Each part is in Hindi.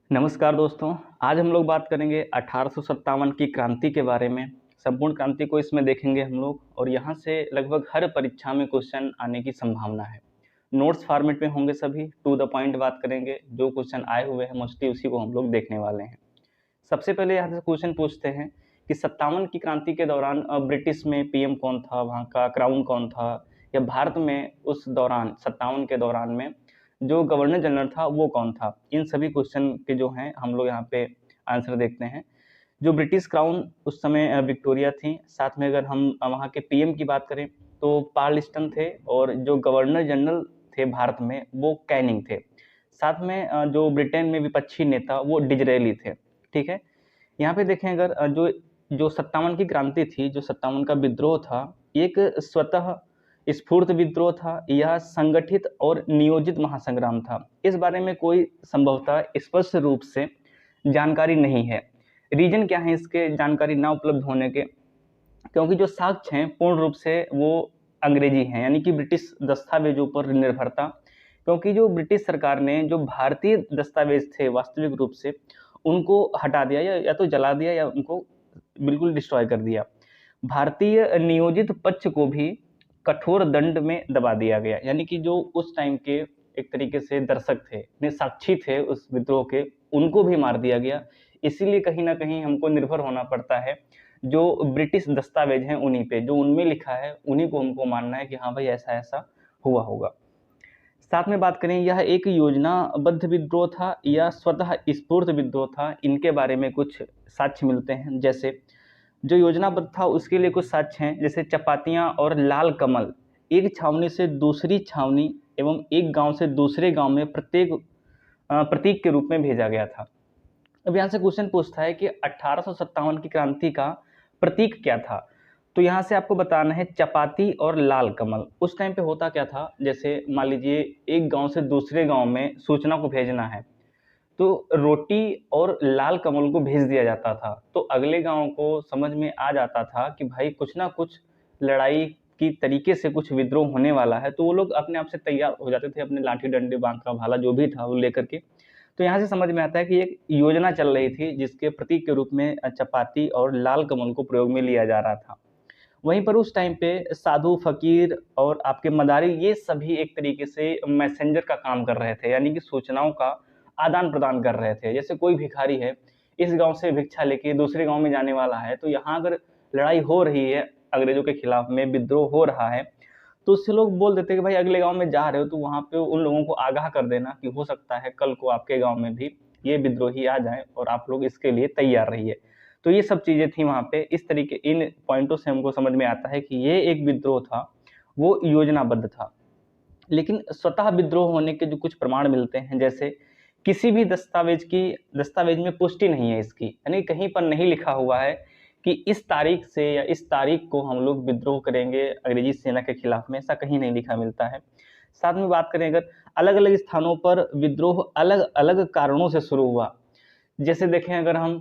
नमस्कार दोस्तों। आज हम लोग बात करेंगे 1857 की क्रांति के बारे में। संपूर्ण क्रांति को इसमें देखेंगे हम लोग और यहाँ से लगभग हर परीक्षा में क्वेश्चन आने की संभावना है। नोट्स फॉर्मेट में होंगे, सभी टू द पॉइंट बात करेंगे। जो क्वेश्चन आए हुए हैं मोस्टली उसी को हम लोग देखने वाले हैं। सबसे पहले यहाँ से क्वेश्चन पूछते हैं कि 57 की क्रांति के दौरान ब्रिटिश में पीएम कौन था, वहाँ का क्राउन कौन था, या भारत में उस दौरान 57 के दौरान में जो गवर्नर जनरल था वो कौन था। इन सभी क्वेश्चन के जो हैं हम लोग यहाँ पे आंसर देखते हैं। जो ब्रिटिश क्राउन उस समय विक्टोरिया थी। साथ में अगर हम वहाँ के पीएम की बात करें तो पार्लिस्टन थे, और जो गवर्नर जनरल थे भारत में वो कैनिंग थे। साथ में जो ब्रिटेन में विपक्षी नेता वो डिजरेली थे। ठीक है, यहाँ पे देखें अगर जो जो 57 की क्रांति थी, जो 57 का विद्रोह था, एक स्वतः स्फूर्त विद्रोह था या संगठित और नियोजित महासंग्राम था। इस बारे में कोई संभवतः स्पष्ट रूप से जानकारी नहीं है। रीजन क्या है इसके जानकारी ना उपलब्ध होने के? क्योंकि जो साक्ष्य हैं पूर्ण रूप से वो अंग्रेजी हैं, यानी कि ब्रिटिश दस्तावेजों पर निर्भरता। क्योंकि जो ब्रिटिश सरकार ने जो भारतीय दस्तावेज थे वास्तविक रूप से उनको हटा दिया या तो जला दिया या उनको बिल्कुल डिस्ट्रॉय कर दिया। भारतीय नियोजित पक्ष को भी कठोर दंड में दबा दिया गया, यानी कि जो उस टाइम के एक तरीके से दर्शक थे, साक्षी थे उस विद्रोह के, उनको भी मार दिया गया। इसीलिए कहीं ना कहीं हमको निर्भर होना पड़ता है जो ब्रिटिश दस्तावेज हैं उन्हीं पे, जो उनमें लिखा है उन्हीं को हमको मानना है कि हाँ भाई ऐसा ऐसा हुआ होगा। साथ में बात करें यह एक योजनाबद्ध विद्रोह था या स्वतः स्फूर्त विद्रोह था, इनके बारे में कुछ साक्ष्य मिलते हैं। जैसे जो योजनाबद्ध था उसके लिए कुछ साक्ष्य हैं, जैसे चपातियाँ और लाल कमल एक छावनी से दूसरी छावनी एवं एक गांव से दूसरे गांव में प्रतीक के रूप में भेजा गया था। अब यहाँ से क्वेश्चन पूछता है कि 1857 की क्रांति का प्रतीक क्या था। तो यहाँ से आपको बताना है चपाती और लाल कमल। उस टाइम पे होता क्या था, जैसे मान लीजिए एक गांव से दूसरे गांव में सूचना को भेजना है तो रोटी और लाल कमल को भेज दिया जाता था। तो अगले गांव को समझ में आ जाता था कि भाई कुछ ना कुछ लड़ाई की तरीके से कुछ विद्रोह होने वाला है, तो वो लोग अपने आप से तैयार हो जाते थे, अपने लाठी डंडे बांका भाला जो भी था वो लेकर के। तो यहाँ से समझ में आता है कि एक योजना चल रही थी जिसके प्रतीक के रूप में चपाती और लाल कमल को प्रयोग में लिया जा रहा था। वहीं पर उस टाइम पे साधु फकीर और आपके मदारी ये सभी एक तरीके से मैसेंजर का काम कर रहे थे, यानी कि सूचनाओं का आदान प्रदान कर रहे थे। जैसे कोई भिखारी है, इस गांव से भिक्षा लेके दूसरे गांव में जाने वाला है, तो यहाँ अगर लड़ाई हो रही है, अंग्रेजों के खिलाफ में विद्रोह हो रहा है, तो उससे लोग बोल देते कि भाई अगले गांव में जा रहे हो तो वहां पे उन लोगों को आगाह कर देना कि हो सकता है कल को आपके गांव में भी ये विद्रोही आ जाए और आप लोग इसके लिए तैयार रहिए। तो ये सब चीजें थी वहां पे। इस तरीके इन पॉइंटों से हमको समझ में आता है कि ये एक विद्रोह था, वो योजनाबद्ध था। लेकिन स्वतः विद्रोह होने के जो कुछ प्रमाण मिलते हैं, जैसे किसी भी दस्तावेज में पुष्टि नहीं है इसकी, यानी कहीं पर नहीं लिखा हुआ है कि इस तारीख से या इस तारीख को हम लोग विद्रोह करेंगे अंग्रेजी सेना के खिलाफ में, ऐसा कहीं नहीं लिखा मिलता है। साथ में बात करें अगर अलग अलग स्थानों पर विद्रोह अलग अलग कारणों से शुरू हुआ। जैसे देखें अगर हम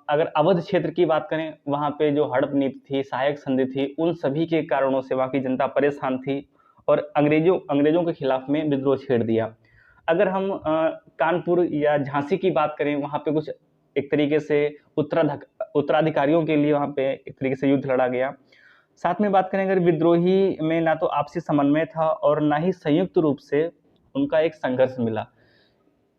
अगर अवध क्षेत्र की बात करें, वहाँ पे जो हड़प नीति थी, सहायक संधि थी, उन सभी के कारणों से वहाँ की जनता परेशान थी और अंग्रेजों के खिलाफ में विद्रोह छेड़ दिया। अगर हम कानपुर या झांसी की बात करें, वहाँ पे कुछ एक तरीके से उत्तराधिकारियों के लिए वहाँ पे एक तरीके से युद्ध लड़ा गया। साथ में बात करें अगर विद्रोही में ना तो आपसी समन्वय था और ना ही संयुक्त रूप से उनका एक संघर्ष मिला।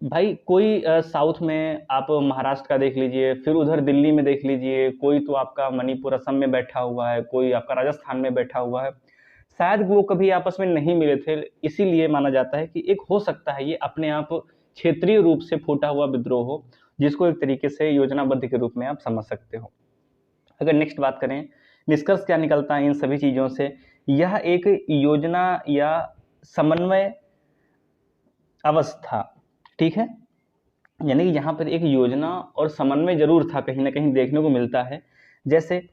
भाई कोई साउथ में आप महाराष्ट्र का देख लीजिए, फिर उधर दिल्ली में देख लीजिए, कोई तो आपका मणिपुर असम में बैठा हुआ है, कोई आपका राजस्थान में बैठा हुआ है। शायद वो कभी आपस में नहीं मिले थे, इसीलिए माना जाता है कि एक हो सकता है ये अपने आप क्षेत्रीय रूप से फूटा हुआ विद्रोह हो, जिसको एक तरीके से योजनाबद्ध के रूप में आप समझ सकते हो। अगर नेक्स्ट बात करें, निष्कर्ष क्या निकलता है इन सभी चीजों से? यह एक योजना या समन्वय अवस्था, ठीक है, यानी कि यहाँ पर एक योजना और समन्वय जरूर था, कहीं ना कहीं देखने को मिलता है। जैसे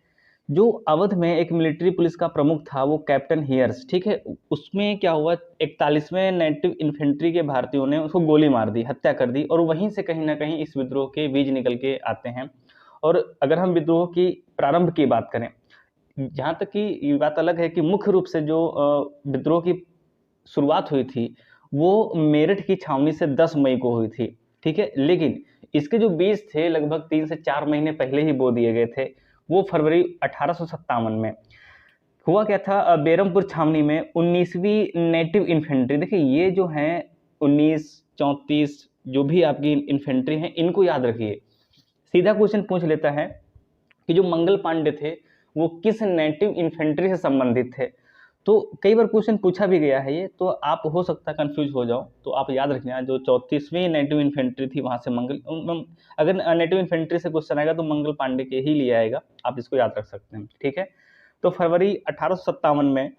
जो अवध में एक मिलिट्री पुलिस का प्रमुख था वो कैप्टन हियर्स, ठीक है, उसमें क्या हुआ, 41वें नेटिव इन्फेंट्री के भारतीयों ने उसको गोली मार दी, हत्या कर दी, और वहीं से कहीं ना कहीं इस विद्रोह के बीज निकल के आते हैं। और अगर हम विद्रोह की प्रारंभ की बात करें, जहाँ तक कि ये बात अलग है कि मुख्य रूप से जो विद्रोह की शुरुआत हुई थी वो मेरठ की छावनी से 10 मई को हुई थी। ठीक है। लेकिन इसके जो बीज थे लगभग 3 से 4 महीने पहले ही बो दिए गए थे, वो फरवरी 1857 में। हुआ क्या था, बेरमपुर छावनी में 19वीं नेटिव इन्फेंट्री, देखिए ये जो हैं 19, 34 जो भी आपकी इन्फेंट्री हैं, इनको याद रखिए। सीधा क्वेश्चन पूछ लेता है कि जो मंगल पांडे थे वो किस नेटिव इन्फेंट्री से संबंधित थे। तो कई बार क्वेश्चन पूछा भी गया है ये, तो आप हो सकता है कंफ्यूज हो जाओ, तो आप याद रखना जो 34वीं नेटिव इन्फेंट्री थी वहां से अगर नेटिव इन्फेंट्री से क्वेश्चन आएगा तो मंगल पांडे के ही लिए आएगा, आप इसको याद रख सकते हैं। ठीक है, तो फरवरी 1857 में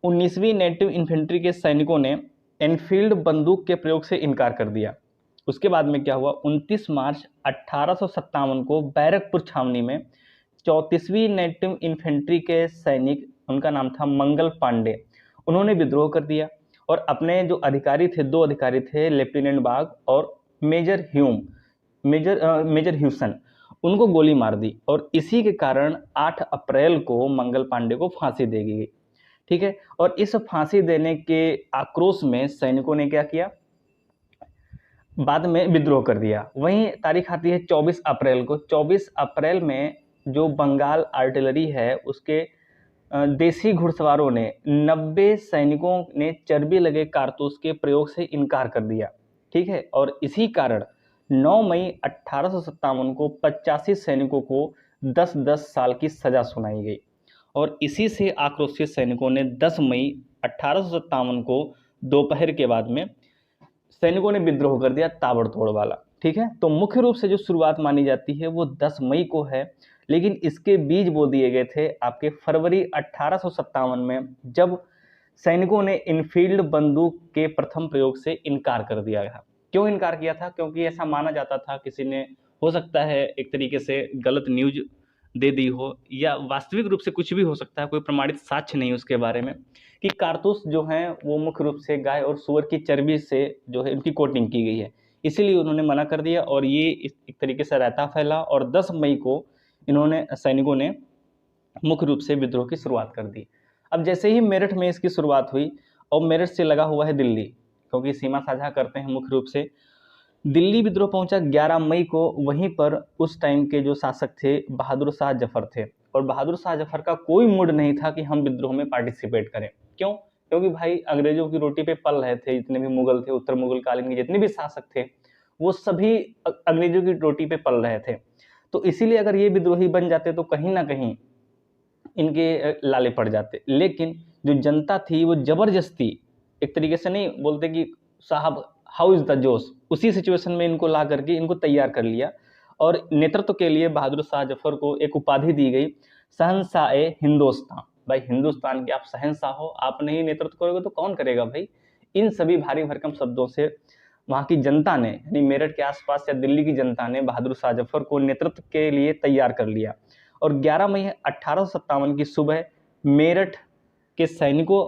19वीं नेटिव इन्फेंट्री के सैनिकों ने एनफील्ड बंदूक के प्रयोग से इनकार कर दिया। उसके बाद में क्या हुआ, 29 मार्च 1857 को बैरकपुर छावनी में 34वीं नेटिव इन्फेंट्री के सैनिक, उनका नाम था मंगल पांडे, उन्होंने विद्रोह कर दिया और अपने जो अधिकारी थे, 2 अधिकारी थे, लेफ्टिनेंट बाग और मेजर ह्यूसन, उनको गोली मार दी और इसी के कारण 8 अप्रैल को मंगल पांडे को फांसी दे दी गई। ठीक है, और इस फांसी देने के आक्रोश में सैनिकों ने क्या किया, बाद में विद्रोह कर दिया। वहीं तारीख आती है 24 अप्रैल को। 24 अप्रैल में जो बंगाल आर्टिलरी है उसके देसी घुड़सवारों ने 90 सैनिकों ने चर्बी लगे कारतूस के प्रयोग से इनकार कर दिया। ठीक है, और इसी कारण 9 मई 1857 को 85 सैनिकों को 10-10 साल की सजा सुनाई गई और इसी से आक्रोशित सैनिकों ने 10 मई 1857 को दोपहर के बाद में सैनिकों ने विद्रोह कर दिया ताबड़तोड़ वाला। ठीक है, तो मुख्य रूप से जो शुरुआत मानी जाती है वो 10 मई को है, लेकिन इसके बीज बो दिए गए थे आपके फरवरी 1857 में, जब सैनिकों ने इनफील्ड बंदूक के प्रथम प्रयोग से इनकार कर दिया था। क्यों इनकार किया था, क्योंकि ऐसा माना जाता था, किसी ने हो सकता है एक तरीके से गलत न्यूज दे दी हो या वास्तविक रूप से कुछ भी हो सकता है, कोई प्रमाणित साक्ष्य नहीं उसके बारे में, कि कारतूस जो हैं वो मुख्य रूप से गाय और सूअर की चर्बी से जो है इनकी कोटिंग की गई है, इसीलिए उन्होंने मना कर दिया और ये एक तरीके से रायता फैला और 10 मई को इन्होंने सैनिकों ने मुख्य रूप से विद्रोह की शुरुआत कर दी। अब जैसे ही मेरठ में इसकी शुरुआत हुई और मेरठ से लगा हुआ है दिल्ली, क्योंकि सीमा साझा करते हैं मुख्य रूप से, दिल्ली विद्रोह पहुंचा 11 मई को। वहीं पर उस टाइम के जो शासक थे बहादुर शाह जफर थे और बहादुर शाह जफर का कोई मूड नहीं था कि हम विद्रोह में पार्टिसिपेट करें। क्यों, क्योंकि भाई अंग्रेजों की रोटी पे पल रहे थे, जितने भी मुगल थे, उत्तर मुगल कालीन के जितने भी शासक थे वो सभी अंग्रेजों की रोटी पे पल रहे थे। तो इसीलिए अगर ये विद्रोही बन जाते तो कहीं ना कहीं इनके लाले पड़ जाते। लेकिन जो जनता थी वो जबरदस्ती, एक तरीके से नहीं बोलते कि साहब हाउ इज द जोश, उसी सिचुएशन में इनको ला करके इनको तैयार कर लिया और नेतृत्व के लिए बहादुर शाह जफर को एक उपाधि दी गई, शहंशाह ए हिंदुस्तान। भाई हिंदुस्तान के आप शहंशाह हो, आप नहीं नेतृत्व करोगे तो कौन करेगा भाई। इन सभी भारी भरकम शब्दों से वहाँ की जनता ने, यानी मेरठ के आसपास या दिल्ली की जनता ने बहादुर शाह जफर को नेतृत्व के लिए तैयार कर लिया और 11 मई 1857 की सुबह मेरठ के सैनिकों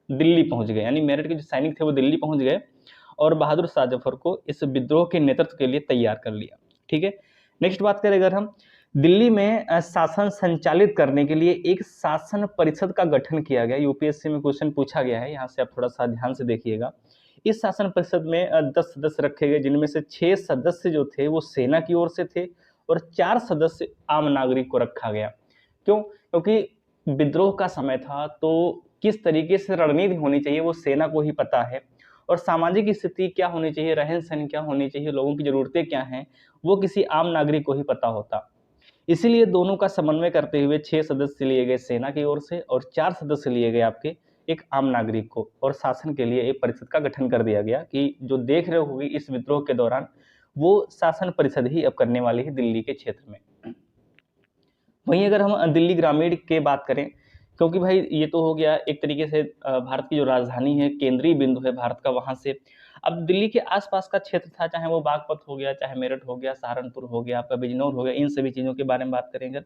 दिल्ली पहुंच गए, यानी मेरठ के जो सैनिक थे वो दिल्ली पहुंच गए और बहादुर शाह जफर को इस विद्रोह के नेतृत्व के लिए तैयार कर लिया। ठीक है, नेक्स्ट बात करें अगर हम, दिल्ली में शासन संचालित करने के लिए एक शासन परिषद का गठन किया गया। यूपीएससी में क्वेश्चन पूछा गया है, यहाँ से आप थोड़ा सा ध्यान से देखिएगा। इस शासन परिषद में 10 सदस्य रखे गए, जिनमें से 6 सदस्य जो थे वो सेना की ओर से थे और 4 सदस्य आम नागरिक को रखा गया। क्यों, क्योंकि विद्रोह का समय था तो किस तरीके से रणनीति होनी चाहिए वो सेना को ही पता है और सामाजिक स्थिति क्या होनी चाहिए, रहन सहन क्या होनी चाहिए, लोगों की जरूरतें क्या हैं, वो किसी आम नागरिक को ही पता होता। इसीलिए दोनों का समन्वय करते हुए 6 सदस्य लिए गए सेना की ओर से और 4 सदस्य लिए गए आपके एक आम नागरिक को, और शासन के लिए एक परिषद का गठन कर दिया गया कि जो देख रहे होगी इस विद्रोह के दौरान वो शासन परिषद ही अब करने वाली है दिल्ली के क्षेत्र में। वहीं अगर हम दिल्ली ग्रामीण की बात करें, क्योंकि भाई ये तो हो गया एक तरीके से भारत की जो राजधानी है, केंद्रीय बिंदु है भारत का, वहां से अब दिल्ली के आसपास का क्षेत्र था, चाहे वो बागपत हो गया, चाहे मेरठ हो गया, सहारनपुर हो गया, आपका बिजनौर हो गया, इन सभी चीज़ों के बारे में बात करेंगे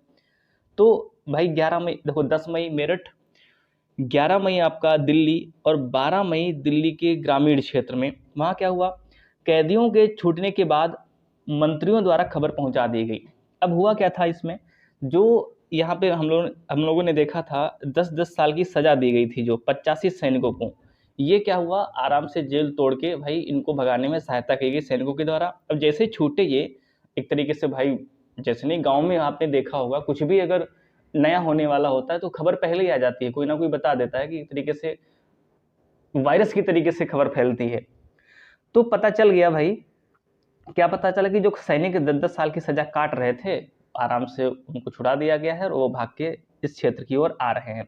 तो भाई 11 मई देखो, 10 मई मेरठ, 11 मई आपका दिल्ली और 12 मई दिल्ली के ग्रामीण क्षेत्र में वहाँ क्या हुआ, कैदियों के छूटने के बाद मंत्रियों द्वारा खबर पहुंचा दी गई। अब हुआ क्या था इसमें, जो यहाँ पे हम लोगों ने देखा था 10-10 साल की सजा दी गई थी जो 85 सैनिकों को, ये क्या हुआ, आराम से जेल तोड़ के भाई इनको भगाने में सहायता की गई सैनिकों के द्वारा। अब जैसे छूटे ये, एक तरीके से भाई, जैसे नहीं गांव में आपने देखा होगा, कुछ भी अगर नया होने वाला होता है तो खबर पहले ही आ जाती है, कोई ना कोई बता देता है कि एक तरीके से वायरस की तरीके से खबर फैलती है। तो पता चल गया भाई, क्या पता चला कि जो सैनिक 10-10 साल की सजा काट रहे थे, आराम से उनको छुड़ा दिया गया है और वो भाग के इस क्षेत्र की ओर आ रहे हैं।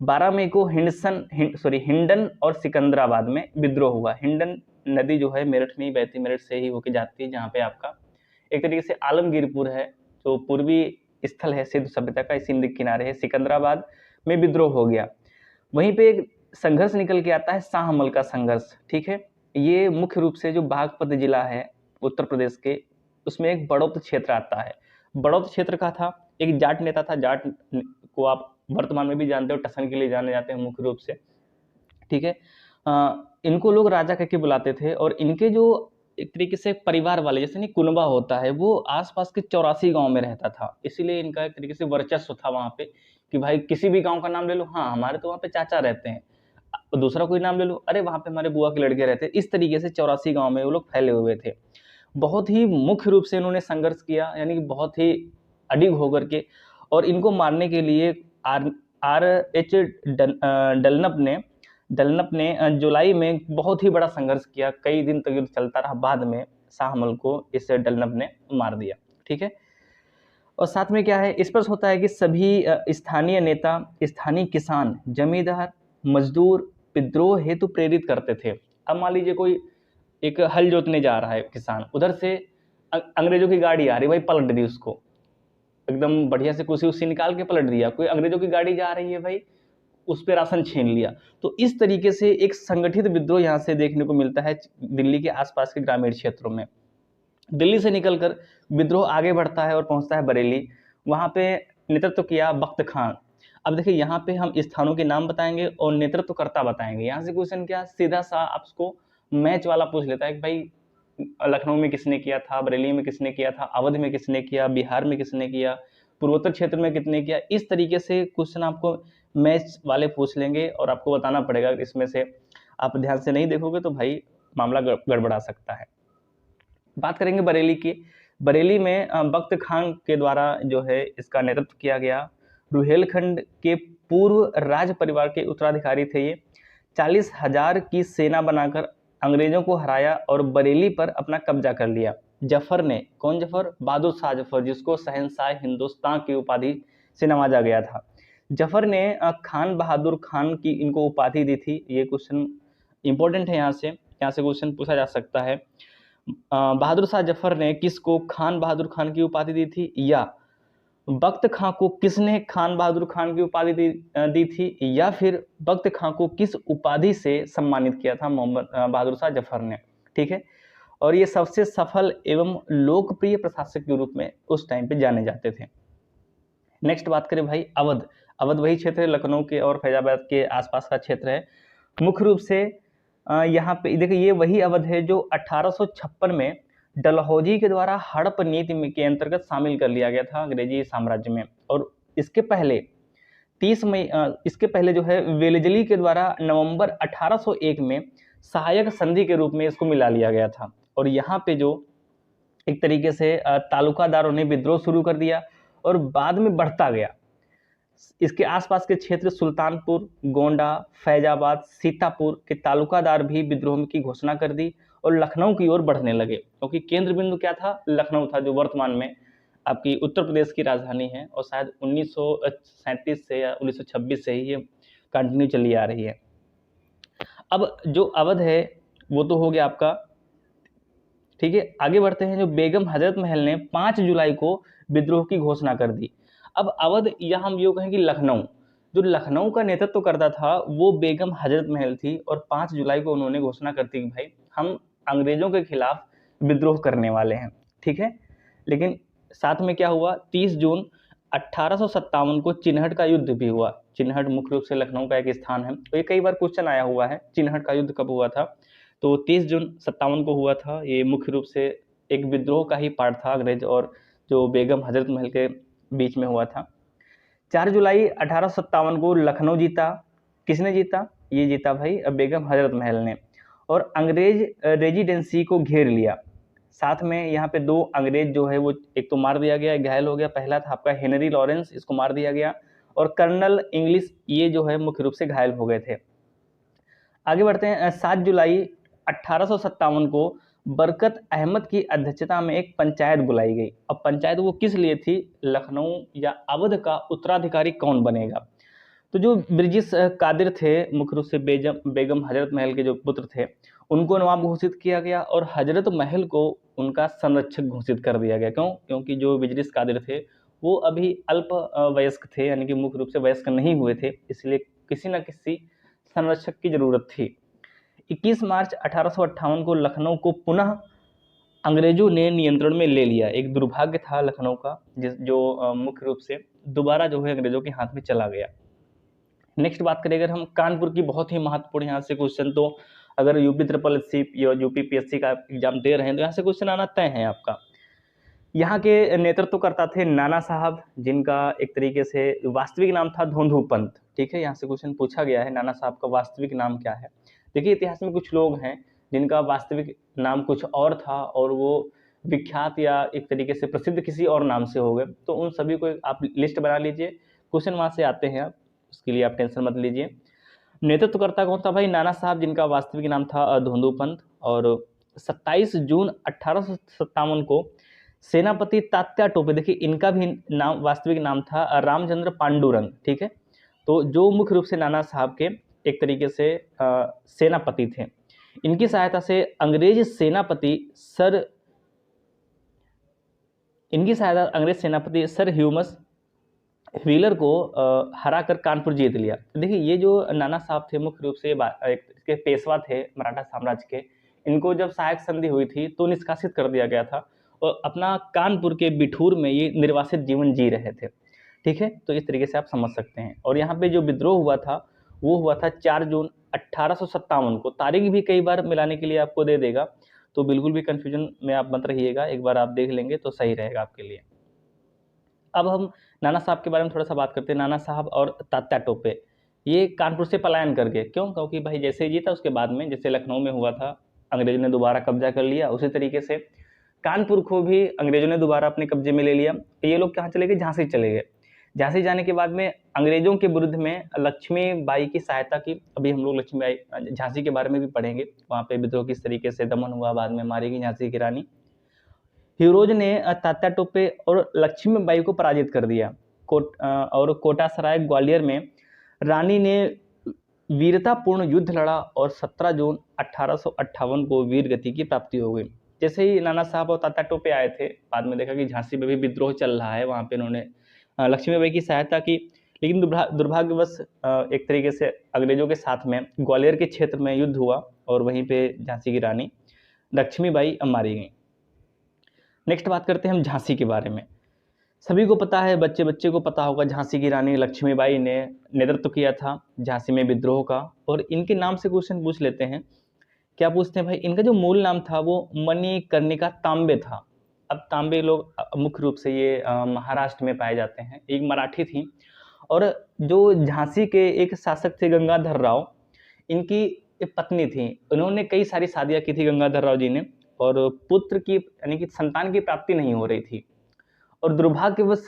12 मई को हिंडन और सिकंदराबाद में विद्रोह हुआ। हिंडन नदी जो है मेरठ में ही बहती, मेरठ से ही होके जाती है, जहाँ पे आपका एक तरीके से आलमगीरपुर है, जो पूर्वी स्थल है सिंधु सभ्यता का, इसी नदी के किनारे है। सिकंदराबाद में विद्रोह हो गया। वहीं पे एक संघर्ष निकल के आता है, शाहमल का संघर्ष, ठीक है। ये मुख्य रूप से जो बागपत जिला है उत्तर प्रदेश के, उसमें एक बड़ौत क्षेत्र आता है। बड़ौत क्षेत्र का था, एक जाट नेता था, जाट को आप वर्तमान में भी जानते हो, टसन के लिए जाने जाते हैं मुख्य रूप से, ठीक है। इनको लोग राजा कह के बुलाते थे, और इनके जो एक तरीके से परिवार वाले, जैसे नहीं कुनबा होता है, वो आसपास के 84 गांव में रहता था, इसीलिए इनका एक तरीके से वर्चस्व था वहां पे, कि भाई किसी भी गांव का नाम ले लो, हाँ हमारे तो वहाँ पे चाचा रहते हैं, दूसरा कोई नाम ले लो, अरे वहाँ पे हमारे बुआ के लड़के रहते हैं। इस तरीके से 84 गांव में वो लोग फैले हुए थे। बहुत ही मुख्य रूप से इन्होंने संघर्ष किया, यानी कि बहुत ही अडिग होकर के, और इनको मारने के लिए आर एच डलनप ने जुलाई में बहुत ही बड़ा संघर्ष किया, कई दिन तक युद्ध चलता रहा। बाद में शाहमल को इस डलनप ने मार दिया, ठीक है। और साथ में क्या है, स्पष्ट होता है कि सभी स्थानीय नेता, स्थानीय किसान, जमींदार, मजदूर विद्रोह हेतु प्रेरित करते थे। अब मान लीजिए कोई एक हल जोतने जा रहा है किसान, उधर से अंग्रेजों की गाड़ी आ रही, भाई पलट दी उसको, एकदम बढ़िया से कुछ उससे निकाल के पलट दिया। कोई अंग्रेजों की गाड़ी जा रही है भाई, उस पर राशन छीन लिया। तो इस तरीके से एक संगठित विद्रोह यहाँ से देखने को मिलता है दिल्ली के आसपास के ग्रामीण क्षेत्रों में। दिल्ली से निकलकर विद्रोह आगे बढ़ता है और पहुंचता है बरेली। वहां पे नेतृत्व किया बख्त खान। अब देखिए यहाँ पे हम स्थानों के नाम बताएंगे और नेतृत्वकर्ता बताएंगे। यहाँ से क्वेश्चन क्या, सीधा सा आपको मैच वाला पूछ लेता है कि भाई लखनऊ में किसने किया था, बरेली में किसने किया था, अवध में किसने किया, बिहार में किसने किया, पूर्वोत्तर क्षेत्र में कितने किया। इस तरीके से क्वेश्चन आपको मैच वाले पूछ लेंगे और आपको बताना पड़ेगा। इसमें से आप ध्यान से नहीं देखोगे तो भाई मामला गड़बड़ा सकता है। बात करेंगे बरेली की। बरेली में बख्त खान के द्वारा जो है इसका नेतृत्व किया गया। रुहेलखंड के पूर्व राज परिवार के उत्तराधिकारी थे ये। 40,000 की सेना बनाकर अंग्रेजों को हराया और बरेली पर अपना कब्जा कर लिया। जफर ने, कौन जफर, बहादुर शाह जफर, जिसको शहंशाह हिंदुस्तान की उपाधि से नवाजा गया था। जफर ने खान बहादुर खान की इनको उपाधि दी थी। ये क्वेश्चन इंपॉर्टेंट है, यहाँ से क्वेश्चन पूछा जा सकता है। बहादुर शाह जफर ने किसको खान बहादुर खान की उपाधि दी थी, या बख्त खां को किसने खान बहादुर खान की उपाधि दी थी, या फिर बख्त खां को किस उपाधि से सम्मानित किया था मोहम्मद बहादुर शाह जफर ने, ठीक है। और ये सबसे सफल एवं लोकप्रिय प्रशासक के रूप में उस टाइम पे जाने जाते थे। नेक्स्ट बात करें भाई अवध। अवध वही क्षेत्र है, लखनऊ के और फैजाबाद के आसपास का क्षेत्र है। मुख्य रूप से यहाँ पे देखिए, ये वही अवध है जो 1856 में डलहौजी के द्वारा हड़प नीति के अंतर्गत शामिल कर लिया गया था अंग्रेजी साम्राज्य में। और इसके पहले 30 मई इसके पहले जो है वेलेजली के द्वारा नवंबर 1801 में सहायक संधि के रूप में इसको मिला लिया गया था। और यहाँ पे जो एक तरीके से तालुकादारों ने विद्रोह शुरू कर दिया और बाद में बढ़ता गया। इसके आसपास के क्षेत्र सुल्तानपुर, गोंडा, फैजाबाद, सीतापुर के तालुकादार भी विद्रोह की घोषणा कर दी और लखनऊ की ओर बढ़ने लगे, क्योंकि केंद्र बिंदु क्या था, लखनऊ था, जो वर्तमान में आपकी उत्तर प्रदेश की राजधानी है। और शायद 1937 से या 1926 से ही ये कंटिन्यू चली आ रही है। अब जो अवध है वो तो हो गया आपका, ठीक है। आगे बढ़ते हैं। जो बेगम हजरत महल ने 5 जुलाई को विद्रोह की घोषणा कर दी। अब अवध या हम यूँ कहें कि लखनऊ, जो लखनऊ का नेतृत्व करता था वो बेगम हजरत महल थी। और 5 जुलाई को उन्होंने घोषणा करती कि भाई हम अंग्रेजों के खिलाफ विद्रोह करने वाले हैं, ठीक है। लेकिन साथ में क्या हुआ, 30 जून 1857 को चिन्हट का युद्ध भी हुआ। चिन्हट मुख्य रूप से लखनऊ का एक स्थान है। तो ये कई बार क्वेश्चन आया हुआ है, चिन्हट का युद्ध कब हुआ था। तो 30 जून 57 को हुआ था। ये मुख्य रूप से एक विद्रोह का ही पार्ट था, अंग्रेज और जो बेगम हजरत महल के बीच में हुआ था। 4 जुलाई 1857 को लखनऊ जीता। किसने जीता, ये जीता भाई बेगम हजरत महल ने, और अंग्रेज रेजिडेंसी को घेर लिया। साथ में यहाँ पे 2 अंग्रेज जो है वो एक तो मार दिया गया, घायल हो गया। पहला था आपका हेनरी लॉरेंस, इसको मार दिया गया, और कर्नल इंग्लिश ये जो है मुख्य रूप से घायल हो गए थे। आगे बढ़ते हैं। 7 जुलाई 1857 को बरकत अहमद की अध्यक्षता में एक पंचायत बुलाई गई। अब पंचायत वो किस लिए थी? लखनऊ या अवध का उत्तराधिकारी कौन बनेगा। तो जो ब्रिटिश कादिर थे, मुख्य रूप से बेगम हजरत महल के जो पुत्र थे, उनको नवाब घोषित किया गया, और हजरत महल को उनका संरक्षक घोषित कर दिया गया। क्यों? क्योंकि जो ब्रिटिश कादिर थे वो अभी अल्प वयस्क थे, यानी कि मुख्य रूप से वयस्क नहीं हुए थे, इसलिए किसी न किसी संरक्षक की जरूरत थी। 21 मार्च 1858 को लखनऊ को पुनः अंग्रेजों ने नियंत्रण में ले लिया। एक दुर्भाग्य था लखनऊ का, जो मुख्य रूप से दोबारा जो है अंग्रेजों के हाथ में चला गया। नेक्स्ट बात करें अगर हम कानपुर की, बहुत ही महत्वपूर्ण यहाँ से क्वेश्चन, तो अगर यूपी ट्रिपल एससी या यूपी पीएससी का एग्जाम दे रहे हैं तो यहाँ से क्वेश्चन आना तय है आपका। यहाँ के नेतृत्व करता थे नाना साहब, जिनका एक तरीके से वास्तविक नाम था धोंधू पंत। ठीक है, यहाँ से क्वेश्चन पूछा गया है नाना साहब का वास्तविक नाम क्या है। देखिए इतिहास में कुछ लोग हैं जिनका वास्तविक नाम कुछ और था और वो विख्यात या एक तरीके से प्रसिद्ध किसी और नाम से हो गए, तो उन सभी को आप लिस्ट बना लीजिए, क्वेश्चन वहाँ से आते हैं आप, उसके लिए आप टेंशन मत लीजिए। नेतृत्वकर्ता कौन था भाई? नाना साहब, जिनका वास्तविक नाम था धोंधू पंत। और 27 जून 1857 को सेनापति तात्या टोपे, देखिए इनका भी नाम वास्तविक नाम था रामचंद्र पांडुरंग। ठीक है, तो जो मुख्य रूप से नाना साहब के एक तरीके से सेनापति थे, इनकी सहायता से अंग्रेज सेनापति सर ह्यूमस व्हीलर को हराकर कानपुर जीत लिया। देखिए ये जो नाना साहब थे मुख्य रूप से इसके पेशवा थे मराठा साम्राज्य के, इनको जब सहायक संधि हुई थी तो निष्कासित कर दिया गया था, और अपना कानपुर के बिठूर में ये निर्वासित जीवन जी रहे थे। ठीक है, तो इस तरीके से आप समझ सकते हैं। और यहाँ पे जो विद्रोह हुआ था वो हुआ था 4 जून 1857 को। तारीख भी कई बार मिलाने के लिए आपको दे देगा, तो बिल्कुल भी कंफ्यूजन में आप मत रहिएगा, एक बार आप देख लेंगे तो सही रहेगा आपके लिए। अब हम नाना साहब के बारे में थोड़ा सा बात करते हैं। नाना साहब और तात्या टोपे ये कानपुर से पलायन कर गए। क्यों? क्योंकि भाई जैसे ये था उसके बाद में, जैसे लखनऊ में हुआ था अंग्रेजों ने दोबारा कब्जा कर लिया, उसी तरीके से कानपुर को भी अंग्रेजों ने दोबारा अपने कब्जे में ले लिया। ये लोग कहाँ चले गए? झांसी चले गए। झांसी जाने के बाद में अंग्रेजों के विरुद्ध में लक्ष्मीबाई की सहायता की। अभी हम लोग लक्ष्मीबाई झांसी के बारे में भी पढ़ेंगे, वहाँ पे विद्रोह किस तरीके से दमन हुआ, बाद में मारी गई झांसी की रानी। हीरोज ने तात्या टोपे और लक्ष्मीबाई को पराजित कर दिया। और कोटा सराय ग्वालियर में रानी ने वीरतापूर्ण युद्ध लड़ा और 17 जून 1858 को वीर गति की प्राप्ति हो गई। जैसे ही नाना साहब और तात्या टोपे आए थे, बाद में देखा कि झांसी में भी विद्रोह चल रहा है, वहाँ पे उन्होंने लक्ष्मीबाई की सहायता की, लेकिन दुर्भाग्यवश एक तरीके से अंग्रेजों के साथ में ग्वालियर के क्षेत्र में युद्ध हुआ और वहीं पे झांसी की रानी लक्ष्मीबाई मारी गई। नेक्स्ट बात करते हैं हम झांसी के बारे में। सभी को पता है, बच्चे बच्चे को पता होगा, झांसी की रानी लक्ष्मीबाई ने नेतृत्व किया था झांसी में विद्रोह का। और इनके नाम से क्वेश्चन पूछ लेते हैं। क्या पूछते हैं भाई? इनका जो मूल नाम था वो मणिकर्णिका तांबे था। अब तांबे लोग मुख्य रूप से ये महाराष्ट्र में पाए जाते हैं। एक मराठी थी, और जो झांसी के एक शासक थे गंगाधर राव, इनकी एक पत्नी थी। उन्होंने कई सारी शादियां की थी गंगाधर राव जी ने, और पुत्र की यानी कि संतान की प्राप्ति नहीं हो रही थी। और दुर्भाग्यवश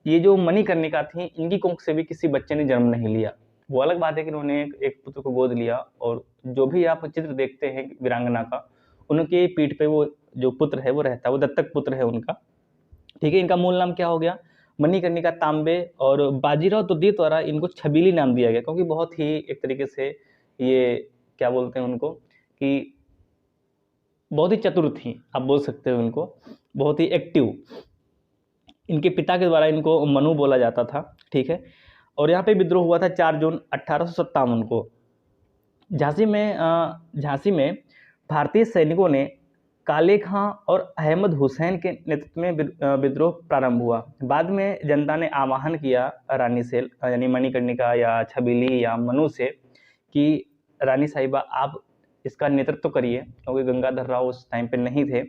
ये जो मणिकर्णिका थी, इनकी कोख से भी किसी बच्चे ने जन्म नहीं लिया। वो अलग बात है कि उन्होंने एक पुत्र को गोद लिया, और जो भी आप चित्र देखते हैं वीरांगना का, उनके पीठ पे वो जो पुत्र है वो रहता है, वो दत्तक पुत्र है उनका। ठीक है, इनका मूल नाम क्या हो गया? मणिकर्णिका तांबे। और बाजीराव तुर्तीय द्वारा इनको छबीली नाम दिया गया, क्योंकि बहुत ही एक तरीके से ये क्या बोलते हैं उनको, कि बहुत ही चतुर थी, आप बोल सकते हो उनको, बहुत ही एक्टिव। इनके पिता के द्वारा इनको मनु बोला जाता था। ठीक है, और यहाँ पे विद्रोह हुआ था 4 जून 1857 को। झांसी में भारतीय सैनिकों ने काले खां और अहमद हुसैन के नेतृत्व में विद्रोह प्रारंभ हुआ। बाद में जनता ने आह्वान किया रानी से, यानी मणिकर्णिका या छबीली या मनु से, कि रानी साहिबा आप इसका नेतृत्व करिए, क्योंकि गंगाधर राव उस टाइम पे नहीं थे।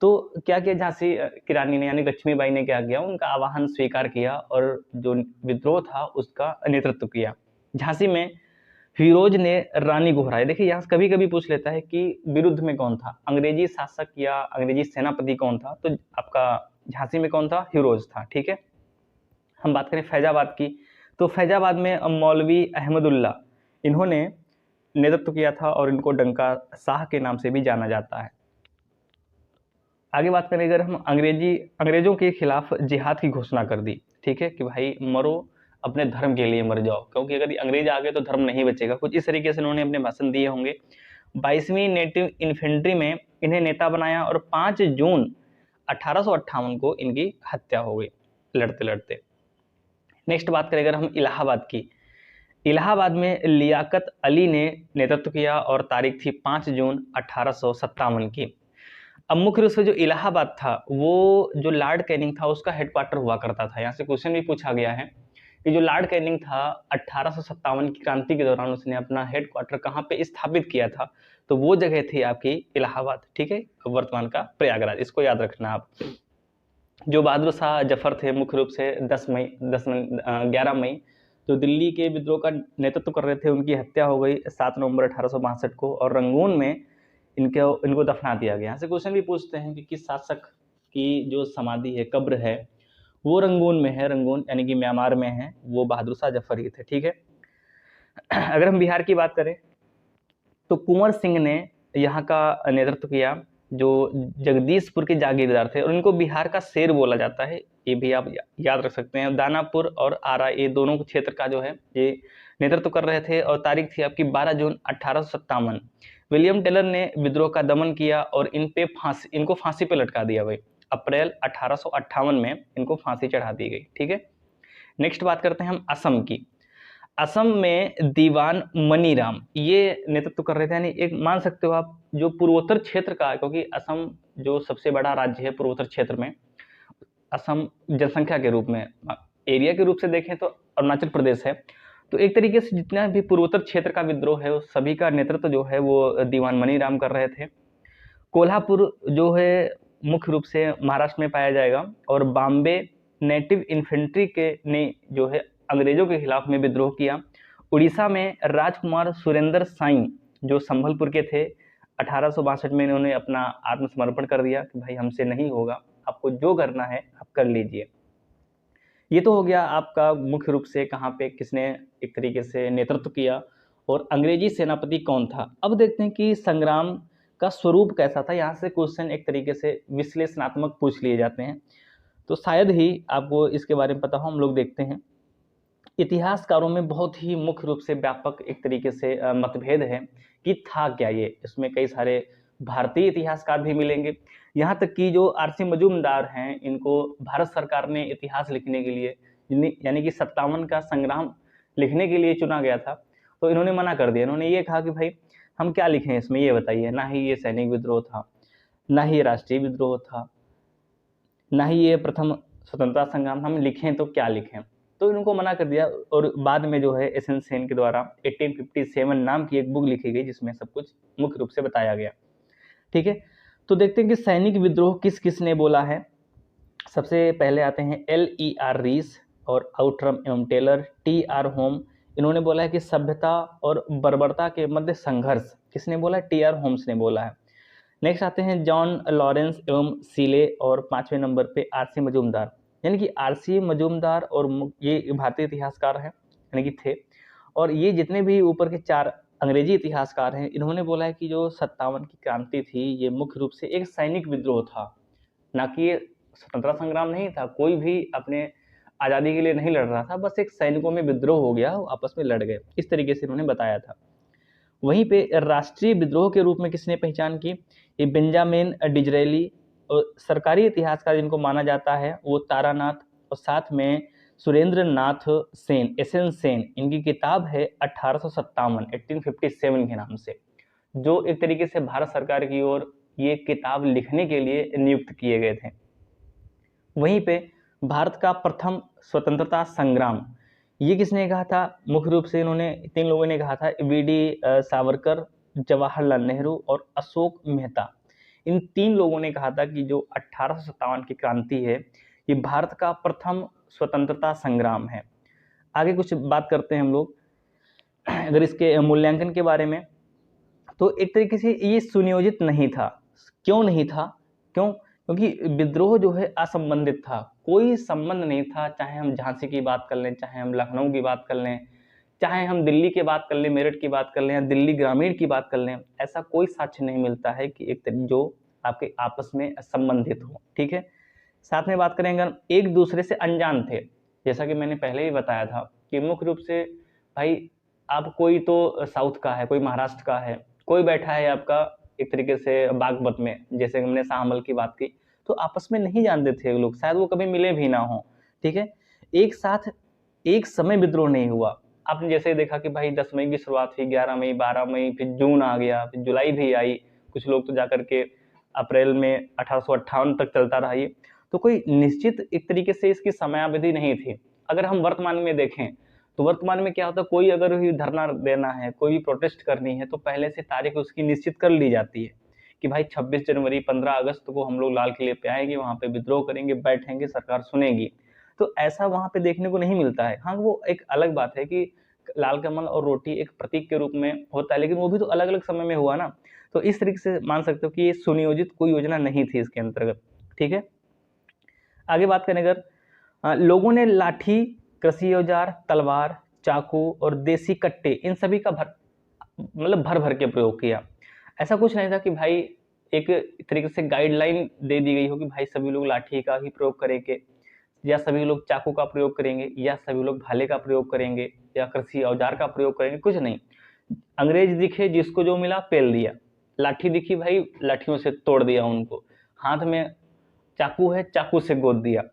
तो क्या किया झांसी की रानी ने, यानी लक्ष्मीबाई ने क्या किया? उनका आह्वान स्वीकार किया और जो विद्रोह था उसका नेतृत्व किया। झांसी में फिरोज ने रानी को हराया। देखिए यहाँ से कभी कभी पूछ लेता है कि विरुद्ध में कौन था, अंग्रेजी शासक या अंग्रेजी सेनापति कौन था, तो आपका झांसी में कौन था, फिरोज था। ठीक है, हम बात करें फैजाबाद की, तो फैजाबाद में मौलवी अहमदुल्ला, इन्होंने नेतृत्व किया था और इनको डंका शाह के नाम से भी जाना जाता है। आगे बात करें अगर हम अंग्रेजों के खिलाफ जिहाद की घोषणा कर दी। ठीक है, कि भाई मरो, अपने धर्म के लिए मर जाओ, क्योंकि अगर अंग्रेज आ गए तो धर्म नहीं बचेगा। कुछ इस तरीके से उन्होंने अपने भाषण दिए होंगे। 22वीं नेटिव इन्फेंट्री में इन्हें नेता बनाया और 5 जून 1858 को इनकी हत्या हो गई लड़ते लड़ते। नेक्स्ट बात करें अगर हम इलाहाबाद की, इलाहाबाद में लियाकत अली ने नेतृत्व किया और तारीख थी 5 जून 1857 की। अब मुख्य रूप से जो इलाहाबाद था वो जो लॉर्ड कैनिंग था उसका हेडक्वार्टर हुआ करता था। यहाँ से क्वेश्चन भी पूछा गया है कि जो लॉर्ड कैनिंग था 1857 की क्रांति के दौरान उसने अपना हेडक्वार्टर कहाँ पे स्थापित किया था, तो वो जगह थी आपकी इलाहाबाद। ठीक है, वर्तमान का प्रयागराज, इसको याद रखना आप। जो बहादुर शाह जफर थे मुख्य रूप से 11 मई जो दिल्ली के विद्रोह का नेतृत्व कर रहे थे, उनकी हत्या हो गई 7 नवंबर 1862 को और रंगून में इनको दफना दिया गया। यहाँ से क्वेश्चन भी पूछते हैं कि किस शासक की जो समाधि है, कब्र है, वो रंगून में है। रंगून यानी कि म्यांमार में है, वो बहादुर शाह जफर ही थे। ठीक है, अगर हम बिहार की बात करें तो कुंवर सिंह ने यहाँ का नेतृत्व किया, जो जगदीशपुर के जागीरदार थे और इनको बिहार का शेर बोला जाता है, ये भी आप याद रख सकते हैं। दानापुर और आरा, ये दोनों क्षेत्र का जो है ये नेतृत्व कर रहे थे और तारीख थी आपकी 12 जून 1857। विलियम टेलर ने विद्रोह का दमन किया और इनको फांसी पे लटका दिया भाई। अप्रैल 1858 में इनको फांसी चढ़ा दी गई। ठीक है, नेक्स्ट बात करते हैं हम असम की। असम में दीवान मनीराम ये नेतृत्व कर रहे थे, यानी एक मान सकते हो आप जो पूर्वोत्तर क्षेत्र का, क्योंकि असम जो सबसे बड़ा राज्य है पूर्वोत्तर क्षेत्र में, असम जनसंख्या के रूप में, एरिया के रूप से देखें तो अरुणाचल प्रदेश है, तो एक तरीके से जितना भी पूर्वोत्तर क्षेत्र का विद्रोह है उस सभी का नेतृत्व जो है वो दीवान मनीराम कर रहे थे। कोल्हापुर जो है मुख्य रूप से महाराष्ट्र में पाया जाएगा और बॉम्बे नेटिव इन्फेंट्री के ने जो है अंग्रेजों के खिलाफ में विद्रोह किया। उड़ीसा में राजकुमार सुरेंद्र साई जो संभलपुर के थे, 1862 में इन्होंने अपना आत्मसमर्पण कर दिया कि भाई हमसे नहीं होगा, आपको जो करना है आप कर लीजिए। ये तो हो गया आपका मुख्य रूप से कहाँ पे किसने एक तरीके से नेतृत्व किया और अंग्रेजी सेनापति कौन था। अब देखते हैं कि संग्राम का स्वरूप कैसा था। यहाँ से क्वेश्चन एक तरीके से विश्लेषणात्मक पूछ लिए जाते हैं, तो शायद ही आपको इसके बारे में पता हो। हम लोग देखते हैं इतिहासकारों में बहुत ही मुख्य रूप से व्यापक एक तरीके से मतभेद है कि था क्या ये। इसमें कई सारे भारतीय इतिहासकार भी मिलेंगे, यहाँ तक कि जो आरसी मजूमदार हैं इनको भारत सरकार ने इतिहास लिखने के लिए यानी कि 57 का संग्राम लिखने के लिए चुना गया था, तो इन्होंने मना कर दिया। इन्होंने ये कहा कि भाई हम क्या लिखें इसमें, ये बताइए, ना ही ये सैनिक विद्रोह था, ना ही ये राष्ट्रीय विद्रोह था, ना ही ये प्रथम स्वतंत्रता संग्राम, हम लिखें तो क्या लिखें, तो इनको मना कर दिया। और बाद में जो है एस.एन. सेन के द्वारा 1857 नाम की एक बुक लिखी गई जिसमें सब कुछ मुख्य रूप से बताया गया। ठीक है, तो देखते हैं कि सैनिक विद्रोह किस किस ने बोला है। सबसे पहले आते हैं L.E.R. रीस और आउटरम एवं टेलर। T.R. होम, इन्होंने बोला है कि सभ्यता और बर्बरता के मध्य संघर्ष, किसने बोला है, T.R. होम्स ने बोला है। नेक्स्ट आते हैं जॉन लॉरेंस एवं सीले और 5वें नंबर पे आरसी मजूमदार, यानी कि आरसी मजूमदार और ये भारतीय इतिहासकार हैं यानी कि थे, और ये जितने भी ऊपर के 4 अंग्रेजी इतिहासकार हैं इन्होंने बोला है कि जो 57 की क्रांति थी ये मुख्य रूप से एक सैनिक विद्रोह था, ना कि ये स्वतंत्रता संग्राम नहीं था। कोई भी अपने आज़ादी के लिए नहीं लड़ रहा था, बस एक सैनिकों में विद्रोह हो गया, आपस में लड़ गए, इस तरीके से इन्होंने बताया था। वहीं पे राष्ट्रीय विद्रोह के रूप में किसने पहचान की, ये बेंजामिन डिजरेली, और सरकारी इतिहासकार जिनको माना जाता है वो तारानाथ, और साथ में सुरेंद्र नाथ सेन, एस.एन. सेन, इनकी किताब है 1857 के नाम से, जो एक तरीके से भारत सरकार की ओर ये किताब लिखने के लिए नियुक्त किए गए थे। वहीं पे भारत का प्रथम स्वतंत्रता संग्राम ये किसने कहा था, मुख्य रूप से इन्होंने 3 लोगों ने कहा था, वी.डी. सावरकर, जवाहरलाल नेहरू और अशोक मेहता। इन 3 लोगों ने कहा था कि जो 1857 की क्रांति है ये भारत का प्रथम स्वतंत्रता संग्राम है। आगे कुछ बात करते हैं हम लोग। अगर इसके मूल्यांकन के बारे में, तो एक तरीके से ये सुनियोजित नहीं था। क्यों नहीं था? क्योंकि विद्रोह जो है असंबंधित था, कोई संबंध नहीं था। चाहे हम झांसी की बात कर लें, चाहे हम लखनऊ की बात कर लें, चाहे हम दिल्ली की बात कर लें, मेरठ की बात कर लें, या दिल्ली ग्रामीण की बात कर लें, ऐसा कोई साक्ष्य नहीं मिलता है कि एक जो आपके आपस में संबंधित हो। ठीक है, साथ में बात करें अगर एक दूसरे से अनजान थे, जैसा कि मैंने पहले ही बताया था कि मुख्य रूप से भाई आप कोई तो साउथ का है, कोई महाराष्ट्र का है, कोई बैठा है आपका एक तरीके से बागपत में, जैसे हमने शाहमल की बात की, तो आपस में नहीं जानते थे लोग, शायद वो कभी मिले भी ना हो। ठीक है, एक साथ एक समय विद्रोह नहीं हुआ। आपने जैसे देखा कि भाई 10 मई की शुरुआत हुई, 11 मई, 12 मई, फिर जून आ गया, फिर जुलाई भी आई, कुछ लोग तो जाकर के अप्रैल में 1858 तक चलता रहा ये। तो कोई निश्चित एक तरीके से इसकी समयावधि नहीं थी। अगर हम वर्तमान में देखें तो वर्तमान में क्या होता है, कोई अगर भी धरना देना है, कोई भी प्रोटेस्ट करनी है, तो पहले से तारीख उसकी निश्चित कर ली जाती है कि भाई 26 जनवरी 15 अगस्त को हम लोग लाल किले पे आएंगे, वहां पे विद्रोह करेंगे, बैठेंगे, सरकार सुनेगी। तो ऐसा वहां पे देखने को नहीं मिलता है। हाँ, वो एक अलग बात है कि लाल कमल और रोटी एक प्रतीक के रूप में होता है, लेकिन वो भी तो अलग अलग समय में हुआ ना। तो इस तरीके से मान सकते हो कि ये सुनियोजित कोई योजना नहीं थी इसके अंतर्गत। ठीक है, आगे बात करें अगर लोगों ने लाठी, कृषि औजार, तलवार, चाकू और देसी कट्टे, इन सभी का भर भर के प्रयोग किया। ऐसा कुछ नहीं था कि भाई एक तरीके से गाइडलाइन दे दी गई हो कि भाई सभी लोग लाठी का ही प्रयोग करेंगे, या सभी लोग चाकू का प्रयोग करेंगे, या सभी लोग भाले का प्रयोग करेंगे, या कृषि औजार का प्रयोग करेंगे, कुछ नहीं। अंग्रेज दिखे, जिसको जो मिला पेल दिया। लाठी दिखी भाई, लाठियों से तोड़ दिया उनको। हाथ में चाकू है, चाकू से गोद दिया।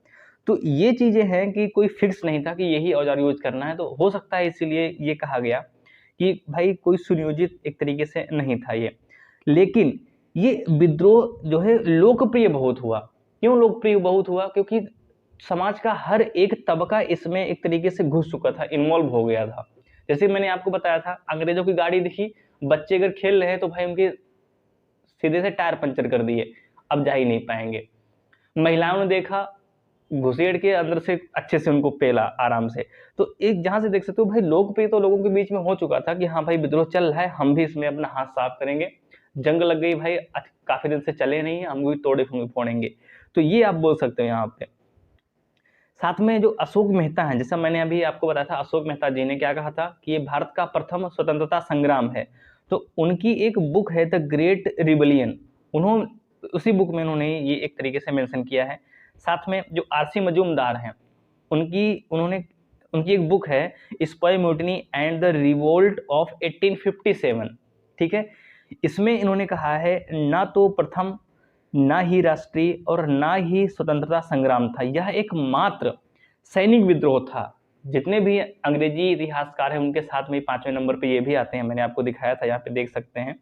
तो ये चीजें हैं कि कोई फिक्स नहीं था कि यही औजार यूज करना है। तो हो सकता है इसीलिए ये कहा गया कि भाई कोई सुनियोजित एक तरीके से नहीं था ये। लेकिन ये विद्रोह जो है लोकप्रिय बहुत हुआ। क्यों लोकप्रिय बहुत हुआ? क्योंकि समाज का हर एक तबका इसमें एक तरीके से घुस चुका था, इन्वॉल्व हो गया था। जैसे मैंने आपको बताया था, अंग्रेजों की गाड़ी दिखी, बच्चे अगर खेल रहे हैं तो भाई उनके सीधे से टायर पंचर कर दिए, अब जा ही नहीं पाएंगे। महिलाओं ने देखा, घुसेड़ के अंदर से अच्छे से उनको पेला आराम से। तो एक जहां से देख सकते हो भाई लोकप्रिय तो लोगों के बीच में हो चुका था कि हाँ भाई विद्रोह चल रहा है, हम भी इसमें अपना हाथ साफ करेंगे। जंग लग गई भाई, काफी दिन से चले नहीं, हम भी तोड़े फोड़ेंगे। तो ये आप बोल सकते हो यहाँ पे। साथ में जो अशोक मेहता है, जैसा मैंने अभी आपको बताया था, अशोक मेहता जी ने क्या कहा था कि ये भारत का प्रथम स्वतंत्रता संग्राम है। तो उनकी एक बुक है द ग्रेट रिबेलियन, उन्होंने उसी बुक में उन्होंने ये एक तरीके से मेंशन किया है। साथ में जो आरसी मजूमदार हैं, उनकी एक बुक है spy mutiny and the revolt of 1857। ठीक है, इसमें इन्होंने कहा है ना तो प्रथम, ना ही राष्ट्रीय और ना ही स्वतंत्रता संग्राम था, यह एक मात्र सैनिक विद्रोह था। जितने भी अंग्रेजी इतिहासकार हैं उनके साथ में 5वें नंबर पे ये भी आते हैं, मैंने आपको दिखाया था, यहाँ पे देख सकते हैं।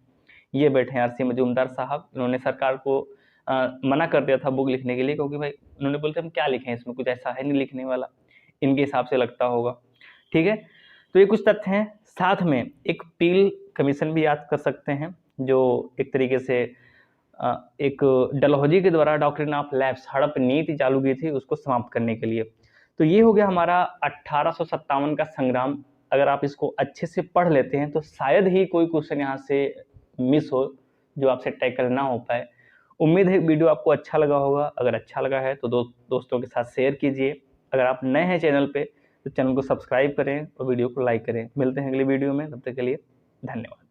ये बैठे हैं आरसी मजूमदार साहब। इन्होंने सरकार को मना कर दिया था बुक लिखने के लिए, क्योंकि भाई उन्होंने बोलते हम क्या लिखें, इसमें कुछ ऐसा है नहीं लिखने वाला, इनके हिसाब से लगता होगा। ठीक है, तो ये कुछ तथ्य हैं। साथ में एक पील कमीशन भी याद कर सकते हैं, जो एक तरीके से एक डलहौजी के द्वारा डॉक्ट्रिन ऑफ लैप्स, हड़प नीति चालू की थी उसको समाप्त करने के लिए। तो ये हो गया हमारा 1857 का संग्राम। अगर आप इसको अच्छे से पढ़ लेते हैं तो शायद ही कोई क्वेश्चन यहाँ से मिस हो जो आपसे टैकल ना हो पाए। उम्मीद है वीडियो आपको अच्छा लगा होगा। अगर अच्छा लगा है तो दोस्तों के साथ शेयर कीजिए। अगर आप नए हैं चैनल पे तो चैनल को सब्सक्राइब करें और वीडियो को लाइक करें। मिलते हैं अगली वीडियो में, तब तक के लिए धन्यवाद।